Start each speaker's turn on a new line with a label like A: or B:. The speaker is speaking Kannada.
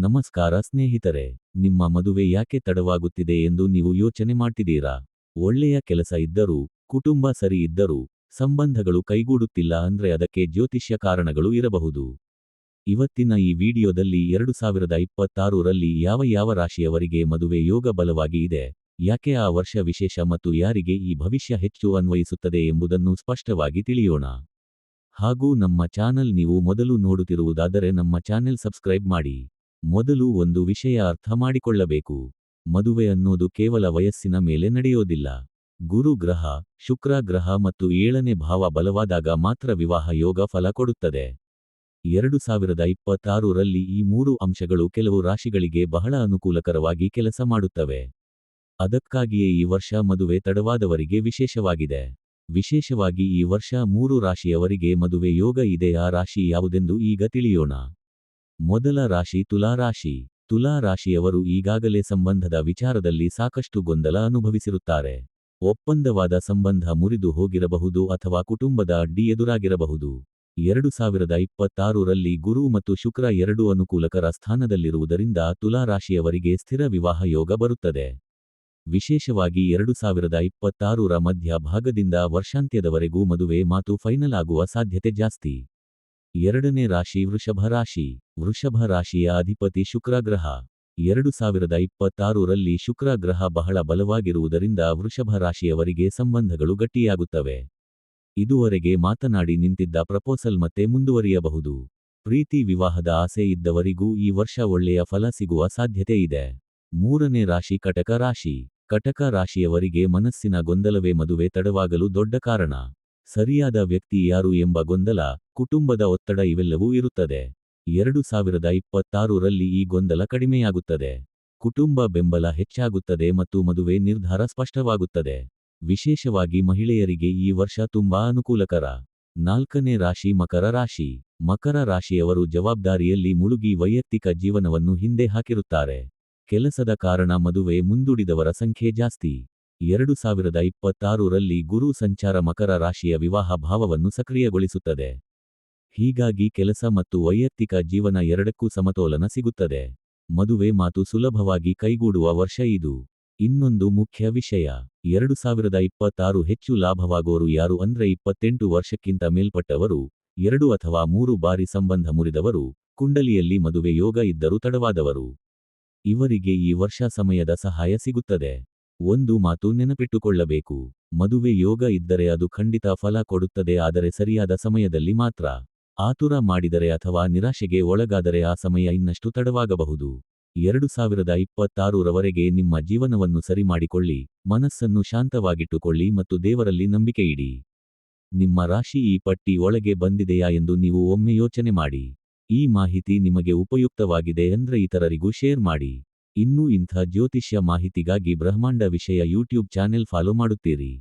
A: ನಮಸ್ಕಾರ ಸ್ನೇಹಿತರೆ, ನಿಮ್ಮ ಮದುವೆ ಯಾಕೆ ತಡವಾಗುತ್ತಿದೆ ಎಂದು ನೀವು ಯೋಚನೆ ಮಾಡ್ತಿದ್ದೀರಾ? ಒಳ್ಳೆಯ ಕೆಲಸ ಇದ್ದರೂ, ಕುಟುಂಬ ಸರಿ ಇದ್ದರೂ, ಸಂಬಂಧಗಳು ಕೈಗೂಡುತ್ತಿಲ್ಲ ಅಂದ್ರೆ ಅದಕ್ಕೆ ಜ್ಯೋತಿಷ್ಯ ಕಾರಣಗಳು ಇರಬಹುದು. ಇವತ್ತಿನ ಈ ವಿಡಿಯೋದಲ್ಲಿ 2026ರಲ್ಲಿ ಯಾವ ರಾಶಿಯವರಿಗೆ ಮದುವೆ ಯೋಗ ಬಲವಾಗಿ ಇದೆ, ಯಾಕೆ ಆ ವರ್ಷ ವಿಶೇಷ ಮತ್ತು ಯಾರಿಗೆ ಈ ಭವಿಷ್ಯ ಹೆಚ್ಚು ಅನ್ವಯಿಸುತ್ತದೆ ಎಂಬುದನ್ನು ಸ್ಪಷ್ಟವಾಗಿ ತಿಳಿಯೋಣ. ಹಾಗೂ ನಮ್ಮ ಚಾನಲ್ ನೀವು ಮೊದಲು ನೋಡುತ್ತಿರುವುದಾದರೆ ನಮ್ಮ ಚಾನೆಲ್ ಸಬ್ಸ್ಕ್ರೈಬ್ ಮಾಡಿ. ಮೊದಲು ಒಂದು ವಿಷಯ ಅರ್ಥ ಮಾಡಿಕೊಳ್ಳಬೇಕು. ಮದುವೆ ಅನ್ನೋದು ಕೇವಲ ವಯಸ್ಸಿನ ಮೇಲೆ ನಡೆಯೋದಿಲ್ಲ. ಗುರು ಗ್ರಹ, ಶುಕ್ರ ಗ್ರಹ ಮತ್ತು 7ನೇ ಭಾವ ಬಲವಾದಾಗ ಮಾತ್ರ ವಿವಾಹ ಯೋಗ ಫಲ ಕೊಡುತ್ತದೆ. 2026ರಲ್ಲಿ ಈ 3 ಅಂಶಗಳು ಕೆಲವು ರಾಶಿಗಳಿಗೆ ಬಹಳ ಅನುಕೂಲಕರವಾಗಿ ಕೆಲಸ ಮಾಡುತ್ತವೆ. ಅದಕ್ಕಾಗಿಯೇ ಈ ವರ್ಷ ಮದುವೆ ತಡವಾದವರಿಗೆ ವಿಶೇಷವಾಗಿದೆ. ವಿಶೇಷವಾಗಿ ಈ ವರ್ಷ 3 ರಾಶಿಯವರಿಗೆ ಮದುವೆ ಯೋಗ ಇದೆ. ಆ ರಾಶಿ ಯಾವುದೆಂದು ಈಗ ತಿಳಿಯೋಣ. ಮೊದಲ ರಾಶಿ ತುಲಾ ರಾಶಿ. ತುಲಾ ರಾಶಿಯವರು ಈಗಾಗಲೇ ಸಂಬಂಧದ ವಿಚಾರದಲ್ಲಿ ಸಾಕಷ್ಟು ಗೊಂದಲ ಅನುಭವಿಸಿರುತ್ತಾರೆ. ಒಪ್ಪಂದವಾದ ಸಂಬಂಧ ಮುರಿದು ಹೋಗಿರಬಹುದು ಅಥವಾ ಕುಟುಂಬದ ಅಡ್ಡಿ ಎದುರಾಗಿರಬಹುದು. 2026ರಲ್ಲಿ ಗುರು ಮತ್ತು ಶುಕ್ರ ಎರಡೂ ಅನುಕೂಲಕರ ಸ್ಥಾನದಲ್ಲಿರುವುದರಿಂದ ತುಲಾ ರಾಶಿಯವರಿಗೆ ಸ್ಥಿರ ವಿವಾಹ ಯೋಗ ಬರುತ್ತದೆ. ವಿಶೇಷವಾಗಿ 2026ರ ಮಧ್ಯ ಭಾಗದಿಂದ ವರ್ಷಾಂತ್ಯದವರೆಗೂ ಮದುವೆ ಮಾತು ಫೈನಲ್ ಆಗುವ ಸಾಧ್ಯತೆ ಜಾಸ್ತಿ. 2ನೇ ರಾಶಿ ವೃಷಭ ರಾಶಿ. ವೃಷಭ ರಾಶಿಯ ಅಧಿಪತಿ ಶುಕ್ರ ಗ್ರಹ. 2026ರಲ್ಲಿ ಶುಕ್ರ ಗ್ರಹ ಬಹಳ ಬಲವಾಗಿರುವುದರಿಂದ ವೃಷಭ ರಾಶಿಯವರಿಗೆ ಸಂಬಂಧಗಳು ಗಟ್ಟಿಯಾಗುತ್ತವೆ. ಇದುವರೆಗೆ ಮಾತನಾಡಿ ನಿಂತಿದ್ದ ಪ್ರಪೋಸಲ್ ಮತ್ತೆ ಮುಂದುವರಿಯಬಹುದು. ಪ್ರೀತಿ ವಿವಾಹದ ಆಸೆ ಇದ್ದವರಿಗೂ ಈ ವರ್ಷ ಒಳ್ಳೆಯ ಫಲ ಸಿಗುವ ಸಾಧ್ಯತೆ ಇದೆ. 3ನೇ ರಾಶಿ ಕಟಕ ರಾಶಿ. ಕಟಕ ರಾಶಿಯವರಿಗೆ ಮನಸ್ಸಿನ ಗೊಂದಲವೇ ಮದುವೆ ತಡವಾಗಲು ದೊಡ್ಡ ಕಾರಣ. ಸರಿಯಾದ ವ್ಯಕ್ತಿ ಯಾರು ಎಂಬ ಗೊಂದಲ, ಕುಟುಂಬದ ಒತ್ತಡ ಇವೆಲ್ಲವೂ ಇರುತ್ತದೆ. 2026ರಲ್ಲಿ ಈ ಗೊಂದಲ ಕಡಿಮೆಯಾಗುತ್ತದೆ. ಕುಟುಂಬ ಬೆಂಬಲ ಹೆಚ್ಚಾಗುತ್ತದೆ ಮತ್ತು ಮದುವೆ ನಿರ್ಧಾರ ಸ್ಪಷ್ಟವಾಗುತ್ತದೆ. ವಿಶೇಷವಾಗಿ ಮಹಿಳೆಯರಿಗೆ ಈ ವರ್ಷ ತುಂಬಾ ಅನುಕೂಲಕರ. 4ನೇ ರಾಶಿ ಮಕರ ರಾಶಿ. ಮಕರ ರಾಶಿಯವರು ಜವಾಬ್ದಾರಿಯಲ್ಲಿ ಮುಳುಗಿ ವೈಯಕ್ತಿಕ ಜೀವನವನ್ನು ಹಿಂದೆ ಹಾಕಿರುತ್ತಾರೆ. ಕೆಲಸದ ಕಾರಣ ಮದುವೆ ಮುಂದೂಡಿದವರ ಸಂಖ್ಯೆ ಜಾಸ್ತಿ. 2026ರಲ್ಲಿ ಗುರು ಸಂಚಾರ ಮಕರ ರಾಶಿಯ ವಿವಾಹ ಭಾವವನ್ನು ಸಕ್ರಿಯಗೊಳಿಸುತ್ತದೆ. ಹೀಗಾಗಿ ಕೆಲಸ ಮತ್ತು ವೈಯಕ್ತಿಕ ಜೀವನ ಎರಡಕ್ಕೂ ಸಮತೋಲನ ಸಿಗುತ್ತದೆ. ಮದುವೆ ಮಾತು ಸುಲಭವಾಗಿ ಕೈಗೂಡುವ ವರ್ಷ ಇದು. ಇನ್ನೊಂದು ಮುಖ್ಯ ವಿಷಯ, 2026 ಹೆಚ್ಚು ಲಾಭವಾಗೋರು ಯಾರು ಅಂದ್ರೆ 28 ವರ್ಷಕ್ಕಿಂತ ಮೇಲ್ಪಟ್ಟವರು, 2 ಅಥವಾ 3 ಬಾರಿ ಸಂಬಂಧ ಮುರಿದವರು, ಕುಂಡಲಿಯಲ್ಲಿ ಮದುವೆ ಯೋಗ ಇದ್ದರೂ ತಡವಾದವರು. ಇವರಿಗೆ ಈ ವರ್ಷ ಸಮಯದ ಸಹಾಯ ಸಿಗುತ್ತದೆ. ಒಂದು ಮಾತು ನೆನಪಿಟ್ಟುಕೊಳ್ಳಬೇಕು, ಮದುವೆ ಯೋಗ ಇದ್ದರೆ ಅದು ಖಂಡಿತ ಫಲ ಕೊಡುತ್ತದೆ, ಆದರೆ ಸರಿಯಾದ ಸಮಯದಲ್ಲಿ ಮಾತ್ರ. ಆತುರ ಮಾಡಿದರೆ ಅಥವಾ ನಿರಾಶೆಗೆ ಒಳಗಾದರೆ ಆ ಸಮಯ ಇನ್ನಷ್ಟು ತಡವಾಗಬಹುದು. 2026ರವರೆಗೆ ನಿಮ್ಮ ಜೀವನವನ್ನು ಸರಿ ಮಾಡಿಕೊಳ್ಳಿ, ಮನಸ್ಸನ್ನು ಶಾಂತವಾಗಿಟ್ಟುಕೊಳ್ಳಿ ಮತ್ತು ದೇವರಲ್ಲಿ ನಂಬಿಕೆಯಿಡಿ. ನಿಮ್ಮ ರಾಶಿ ಈ ಪಟ್ಟಿ ಒಳಗೆ ಬಂದಿದೆಯಾ ಎಂದು ನೀವು ಒಮ್ಮೆ ಯೋಚನೆ ಮಾಡಿ. ಈ ಮಾಹಿತಿ ನಿಮಗೆ ಉಪಯುಕ್ತವಾಗಿದೆ ಅಂದ್ರೆ ಇತರರಿಗೂ ಶೇರ್ ಮಾಡಿ. ಇನ್ನೂ ಇಂಥ ಜ್ಯೋತಿಷ್ಯ ಮಾಹಿತಿಗಾಗಿ ಬ್ರಹ್ಮಾಂಡ ವಿಷಯ ಯೂಟ್ಯೂಬ್ ಚಾನೆಲ್ ಫಾಲೋ ಮಾಡುತ್ತೀರಿ.